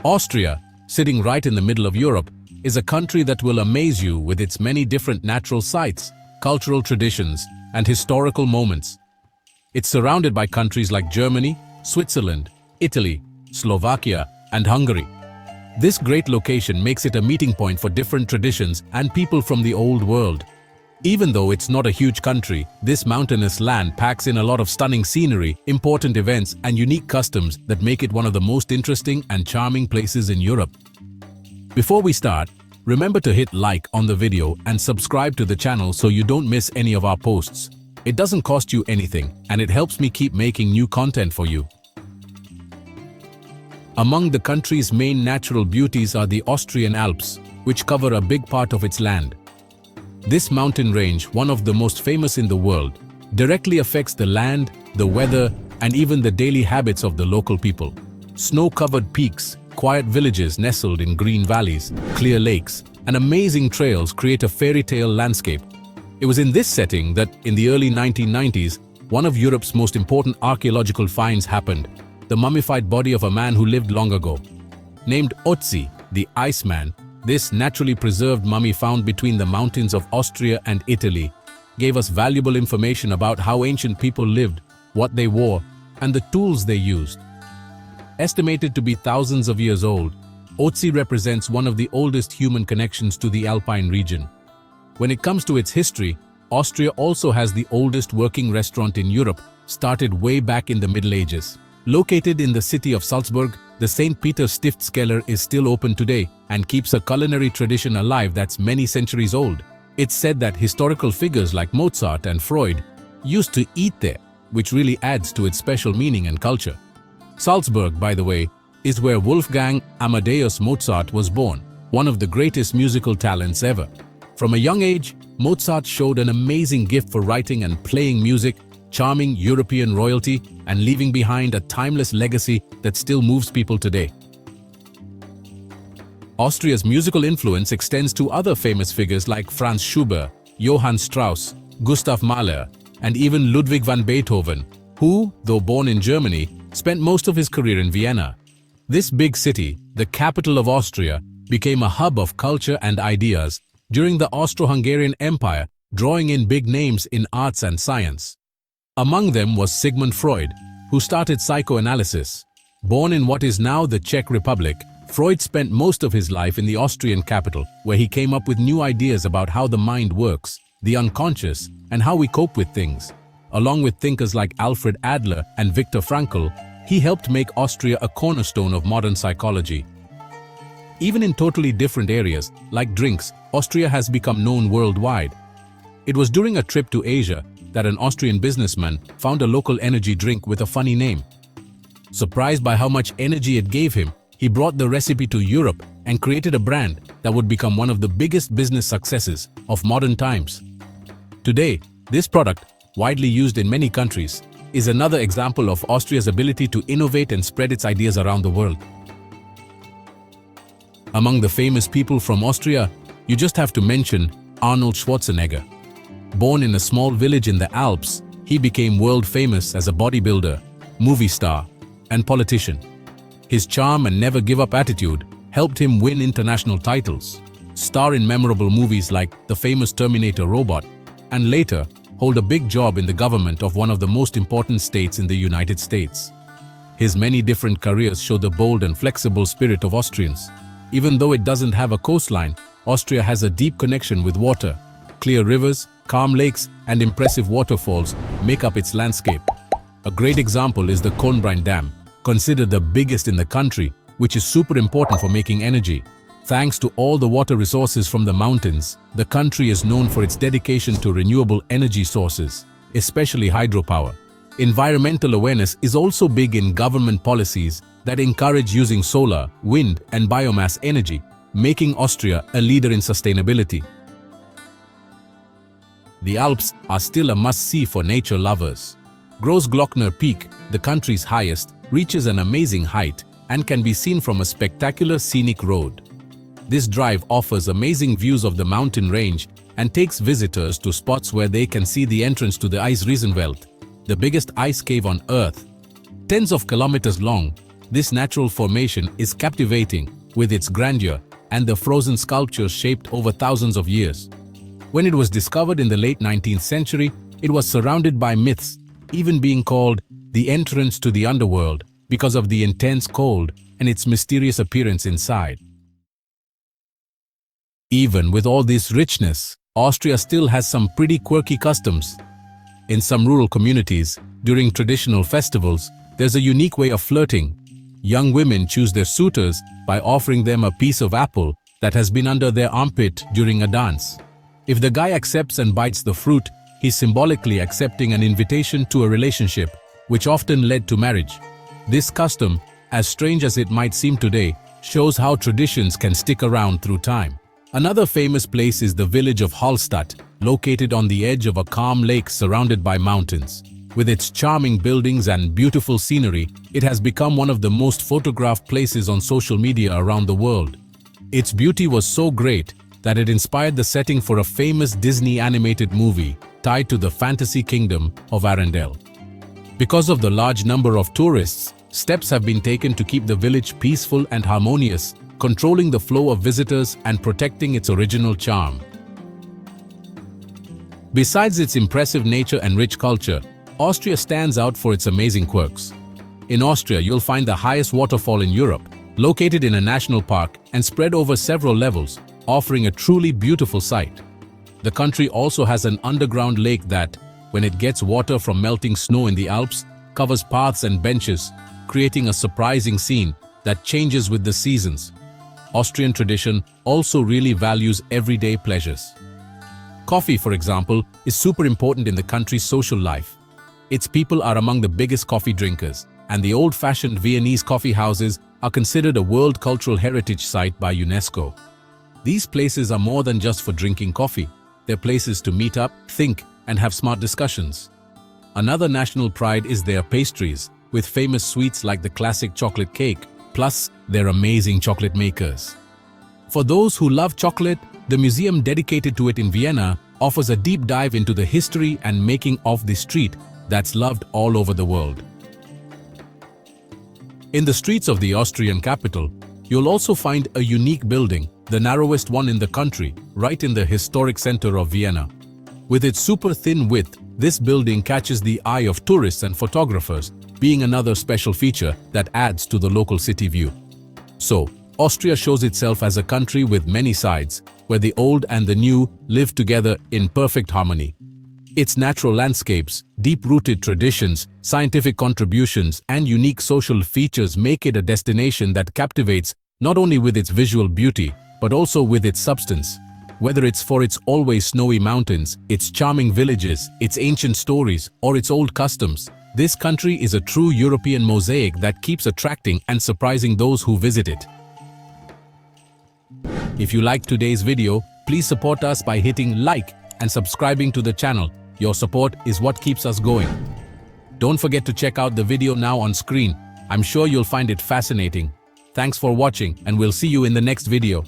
Austria, sitting right in the middle of Europe, is a country that will amaze you with its many different natural sights, cultural traditions, and historical moments. It's surrounded by countries like Germany, Switzerland, Italy, Slovakia, and Hungary. This great location makes it a meeting point for different traditions and people from the old world. Even though it's not a huge country, this mountainous land packs in a lot of stunning scenery, important events, and unique customs that make it one of the most interesting and charming places in Europe. Before we start, remember to hit like on the video and subscribe to the channel so you don't miss any of our posts. It doesn't cost you anything, and it helps me keep making new content for you. Among the country's main natural beauties are the Austrian Alps, which cover a big part of its land. This mountain range, one of the most famous in the world, directly affects the land, the weather, and even the daily habits of the local people. Snow-covered peaks, quiet villages nestled in green valleys, clear lakes, and amazing trails create a fairy tale landscape. It was in this setting that, in the early 1990s, one of Europe's most important archaeological finds happened: the mummified body of a man who lived long ago. Named Ötzi the Iceman, this naturally preserved mummy found between the mountains of Austria and Italy gave us valuable information about how ancient people lived, what they wore, and the tools they used. Estimated to be thousands of years old, Ötzi represents one of the oldest human connections to the alpine region. When it comes to its history, Austria also has the oldest working restaurant in Europe, started way back in the Middle Ages. Located in the city of Salzburg, the St. Peter Stiftskeller is still open today and keeps a culinary tradition alive that's many centuries old. It's said that historical figures like Mozart and Freud used to eat there, which really adds to its special meaning and culture. Salzburg, by the way, is where Wolfgang Amadeus Mozart was born, one of the greatest musical talents ever. From a young age, Mozart showed an amazing gift for writing and playing music, charming European royalty, and leaving behind a timeless legacy that still moves people today. Austria's musical influence extends to other famous figures like Franz Schubert, Johann Strauss, Gustav Mahler, and even Ludwig van Beethoven, who, though born in Germany, spent most of his career in Vienna. This big city, the capital of Austria, became a hub of culture and ideas during the Austro-Hungarian Empire, drawing in big names in arts and science. Among them was Sigmund Freud, who started psychoanalysis. Born in what is now the Czech Republic, Freud spent most of his life in the Austrian capital, where he came up with new ideas about how the mind works, the unconscious, and how we cope with things. Along with thinkers like Alfred Adler and Viktor Frankl, he helped make Austria a cornerstone of modern psychology. Even in totally different areas, like drinks, Austria has become known worldwide. It was during a trip to Asia that an Austrian businessman found a local energy drink with a funny name. Surprised by how much energy it gave him, he brought the recipe to Europe and created a brand that would become one of the biggest business successes of modern times. Today, this product, widely used in many countries, is another example of Austria's ability to innovate and spread its ideas around the world. Among the famous people from Austria, you just have to mention Arnold Schwarzenegger. Born in a small village in the Alps, he became world famous as a bodybuilder, movie star, and politician. His charm and never-give-up attitude helped him win international titles, star in memorable movies like the famous Terminator robot, and later hold a big job in the government of one of the most important states in the United States. His many different careers show the bold and flexible spirit of Austrians. Even though it doesn't have a coastline, Austria has a deep connection with water. Clear rivers, calm lakes, and impressive waterfalls make up its landscape. A great example is the Kornbrein Dam, considered the biggest in the country, which is super important for making energy. Thanks to all the water resources from the mountains, the country is known for its dedication to renewable energy sources, especially hydropower. Environmental awareness is also big in government policies that encourage using solar, wind, and biomass energy, making Austria a leader in sustainability. The Alps are still a must-see for nature lovers. Grossglockner Peak, the country's highest, reaches an amazing height and can be seen from a spectacular scenic road. This drive offers amazing views of the mountain range and takes visitors to spots where they can see the entrance to the Eisriesenwelt, the biggest ice cave on Earth. Tens of kilometers long, This natural formation is captivating with its grandeur and the frozen sculptures shaped over thousands of years. When it was discovered in the late 19th century, it was surrounded by myths, even being called the entrance to the underworld because of the intense cold and its mysterious appearance inside. Even with all this richness, Austria still has some pretty quirky customs. In some rural communities, during traditional festivals, there's a unique way of flirting. Young women choose their suitors by offering them a piece of apple that has been under their armpit during a dance. If the guy accepts and bites the fruit, he's symbolically accepting an invitation to a relationship, which often led to marriage. This custom, as strange as it might seem today, shows how traditions can stick around through time. Another famous place is the village of Hallstatt, located on the edge of a calm lake surrounded by mountains. With its charming buildings and beautiful scenery, it has become one of the most photographed places on social media around the world. Its beauty was so great that it inspired the setting for a famous Disney animated movie tied to the fantasy kingdom of Arendelle. Because of the large number of tourists, steps have been taken to keep the village peaceful and harmonious, controlling the flow of visitors and protecting its original charm. Besides its impressive nature and rich culture, Austria stands out for its amazing quirks. In Austria, you'll find the highest waterfall in Europe, located in a national park and spread over several levels, offering a truly beautiful sight. The country also has an underground lake that, when it gets water from melting snow in the Alps, covers paths and benches, creating a surprising scene that changes with the seasons. Austrian tradition also really values everyday pleasures. Coffee, for example, is super important in the country's social life. Its people are among the biggest coffee drinkers, and the old-fashioned Viennese coffee houses are considered a World Cultural Heritage Site by UNESCO. These places are more than just for drinking coffee. They're places to meet up, think, and have smart discussions. Another national pride is their pastries, with famous sweets like the classic chocolate cake, plus their amazing chocolate makers. For those who love chocolate, the museum dedicated to it in Vienna offers a deep dive into the history and making of this treat that's loved all over the world. In the streets of the Austrian capital, you'll also find a unique building, the narrowest one in the country, right in the historic center of Vienna. With its super thin width, this building catches the eye of tourists and photographers, being another special feature that adds to the local city view. So, Austria shows itself as a country with many sides, where the old and the new live together in perfect harmony. Its natural landscapes, deep-rooted traditions, scientific contributions, and unique social features make it a destination that captivates not only with its visual beauty, but also with its substance. Whether it's for its always snowy mountains, its charming villages, its ancient stories, or its old customs, this country is a true European mosaic that keeps attracting and surprising those who visit it. If you liked today's video, please support us by hitting like and subscribing to the channel. Your support is what keeps us going. Don't forget to check out the video now on screen. I'm sure you'll find it fascinating. Thanks for watching, and we'll see you in the next video.